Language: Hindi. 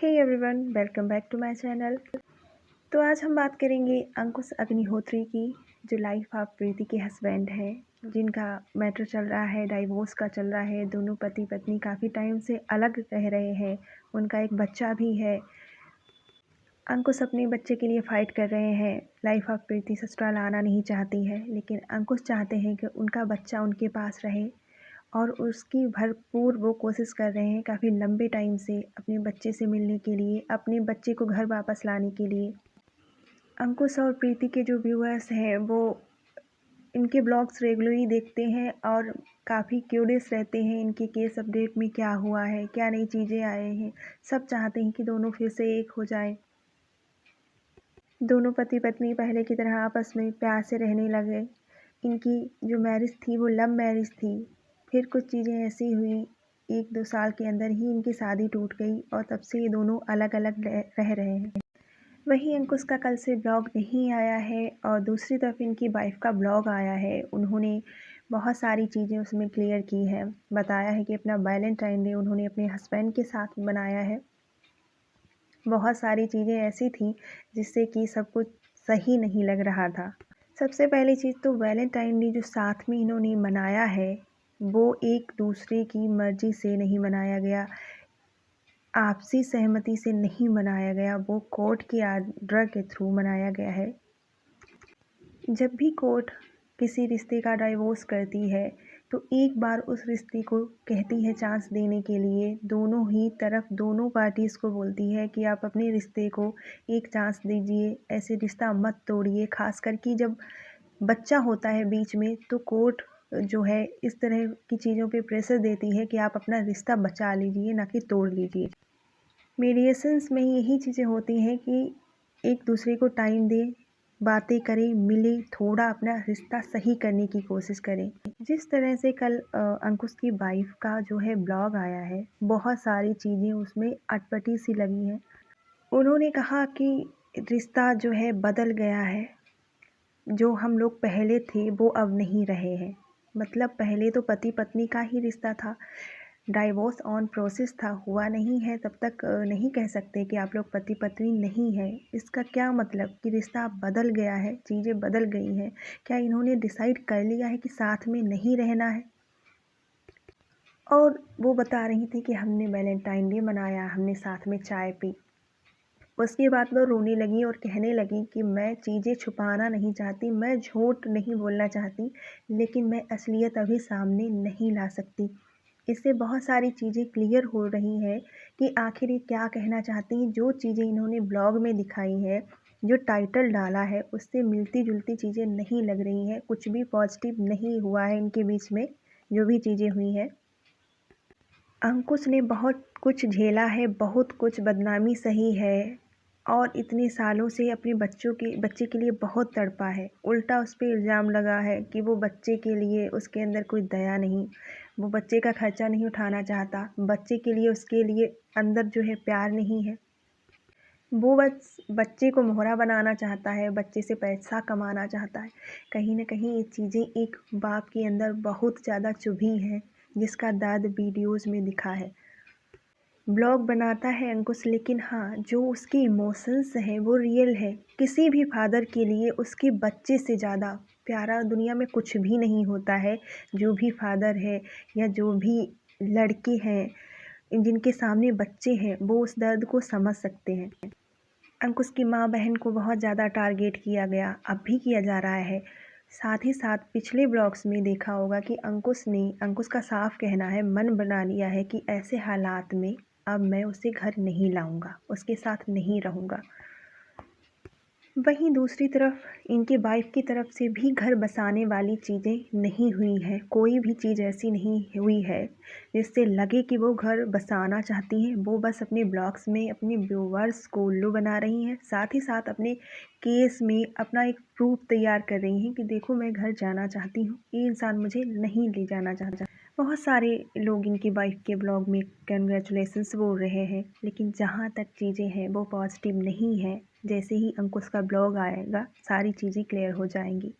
Hey everyone, welcome back to my channel. तो आज हम बात करेंगे अंकुश अग्निहोत्री की, जो लाइफ ऑफ प्रीति के हस्बैंड हैं, जिनका मैटर चल रहा है, डाइवोर्स का चल रहा है। दोनों पति पत्नी काफ़ी टाइम से अलग रह रहे हैं, उनका एक बच्चा भी है। अंकुश अपने बच्चे के लिए फ़ाइट कर रहे हैं। लाइफ ऑफ प्रीति ससुराल आना नहीं चाहती है, लेकिन अंकुश चाहते हैं कि उनका बच्चा उनके पास रहे और उसकी भरपूर वो कोशिश कर रहे हैं काफ़ी लंबे टाइम से अपने बच्चे से मिलने के लिए, अपने बच्चे को घर वापस लाने के लिए। अंकुश और प्रीति के जो व्यूअर्स हैं वो इनके ब्लॉग्स रेगुलरली देखते हैं और काफ़ी क्यूरियस रहते हैं इनके केस अपडेट में क्या हुआ है, क्या नई चीज़ें आए हैं। सब चाहते हैं कि दोनों फिर से एक हो जाएं। दोनों पति पत्नी पहले की तरह आपस में प्यार से रहने लगे। इनकी जो मैरिज थी वो लव मैरिज थी। फिर कुछ चीज़ें ऐसी हुई, 1-2 साल के अंदर ही इनकी शादी टूट गई और तब से ये दोनों अलग अलग रह रहे हैं। वहीं अंकुश का कल से ब्लॉग नहीं आया है और दूसरी तरफ इनकी वाइफ का ब्लॉग आया है। उन्होंने बहुत सारी चीज़ें उसमें क्लियर की है। बताया है कि अपना वैलेंटाइन डे उन्होंने अपने हस्बैंड के साथ मनाया है। बहुत सारी चीज़ें ऐसी थी जिससे कि सब कुछ सही नहीं लग रहा था। सबसे पहली चीज़ तो वैलेंटाइन डे जो साथ में इन्होंने मनाया है वो एक दूसरे की मर्ज़ी से नहीं मनाया गया, आपसी सहमति से नहीं मनाया गया, वो कोर्ट के आर्डर के थ्रू मनाया गया है। जब भी कोर्ट किसी रिश्ते का डाइवोर्स करती है तो एक बार उस रिश्ते को कहती है चांस देने के लिए, दोनों ही तरफ दोनों पार्टीज़ को बोलती है कि आप अपने रिश्ते को एक चांस दीजिए, ऐसे रिश्ता मत तोड़िए। खासकर कि जब बच्चा होता है बीच में तो कोर्ट जो है इस तरह की चीज़ों पे प्रेशर देती है कि आप अपना रिश्ता बचा लीजिए, ना कि तोड़ लीजिए। मीडिएशंस में यही चीज़ें होती हैं कि एक दूसरे को टाइम दें, बातें करें, मिलें, थोड़ा अपना रिश्ता सही करने की कोशिश करें। जिस तरह से कल अंकुश की वाइफ का जो है ब्लॉग आया है, बहुत सारी चीज़ें उसमें अटपटी सी लगी हैं। उन्होंने कहा कि रिश्ता जो है बदल गया है, जो हम लोग पहले थे वो अब नहीं रहे हैं। मतलब पहले तो पति पत्नी का ही रिश्ता था, डाइवोर्स ऑन प्रोसेस था, हुआ नहीं है तब तक नहीं कह सकते कि आप लोग पति पत्नी नहीं हैं। इसका क्या मतलब कि रिश्ता बदल गया है, चीज़ें बदल गई हैं। क्या इन्होंने डिसाइड कर लिया है कि साथ में नहीं रहना है? और वो बता रही थी कि हमने वैलेंटाइन डे मनाया, हमने साथ में चाय पी। उसके बाद वो रोने लगी और कहने लगी कि मैं चीज़ें छुपाना नहीं चाहती, मैं झूठ नहीं बोलना चाहती, लेकिन मैं असलियत अभी सामने नहीं ला सकती। इससे बहुत सारी चीज़ें क्लियर हो रही हैं कि आखिर ये क्या कहना चाहती हैं। जो चीज़ें इन्होंने ब्लॉग में दिखाई है, जो टाइटल डाला है, उससे मिलती जुलती चीज़ें नहीं लग रही हैं। कुछ भी पॉजिटिव नहीं हुआ है इनके बीच में, जो भी चीज़ें हुई हैं। अंकुश ने बहुत कुछ झेला है, बहुत कुछ बदनामी सही है और इतने सालों से अपने बच्चे के लिए बहुत तड़पा है। उल्टा उस पे इल्ज़ाम लगा है कि वो बच्चे के लिए उसके अंदर कोई दया नहीं, वो बच्चे का खर्चा नहीं उठाना चाहता, बच्चे के लिए उसके लिए अंदर जो है प्यार नहीं है। वो बस बच्चे को मोहरा बनाना चाहता है, बच्चे से पैसा कमाना चाहता है। कहीं न कहीं ये चीज़ें एक बाप के अंदर बहुत ज़्यादा चुभी हैं, जिसका दर्द वीडियोज़ में दिखा है। ब्लॉग बनाता है अंकुश, लेकिन हाँ, जो उसके इमोशंस हैं वो रियल है। किसी भी फादर के लिए उसके बच्चे से ज़्यादा प्यारा दुनिया में कुछ भी नहीं होता है। जो भी फादर है या जो भी लड़के हैं जिनके सामने बच्चे हैं, वो उस दर्द को समझ सकते हैं। अंकुश की माँ बहन को बहुत ज़्यादा टारगेट किया गया, अब भी किया जा रहा है। साथ ही साथ पिछले ब्लॉग्स में देखा होगा कि अंकुश का साफ कहना है, मन बना लिया है कि ऐसे हालात में अब मैं उसे घर नहीं लाऊंगा, उसके साथ नहीं रहूँगा। वहीं दूसरी तरफ इनके वाइफ की तरफ से भी घर बसाने वाली चीज़ें नहीं हुई हैं। कोई भी चीज़ ऐसी नहीं हुई है जिससे लगे कि वो घर बसाना चाहती हैं। वो बस अपने ब्लॉग्स में अपने व्यूअर्स को उल्लू बना रही हैं, साथ ही साथ अपने केस में अपना एक प्रूफ तैयार कर रही हैं कि देखो मैं घर जाना चाहती हूँ, ये इंसान मुझे नहीं ले जाना चाहता। बहुत सारे लोग इनकी वाइफ के ब्लॉग में कंग्रेचुलेशंस बोल रहे हैं, लेकिन जहाँ तक चीज़ें हैं वो पॉजिटिव नहीं है। जैसे ही अंकुश का ब्लॉग आएगा सारी चीज़ें क्लियर हो जाएंगी।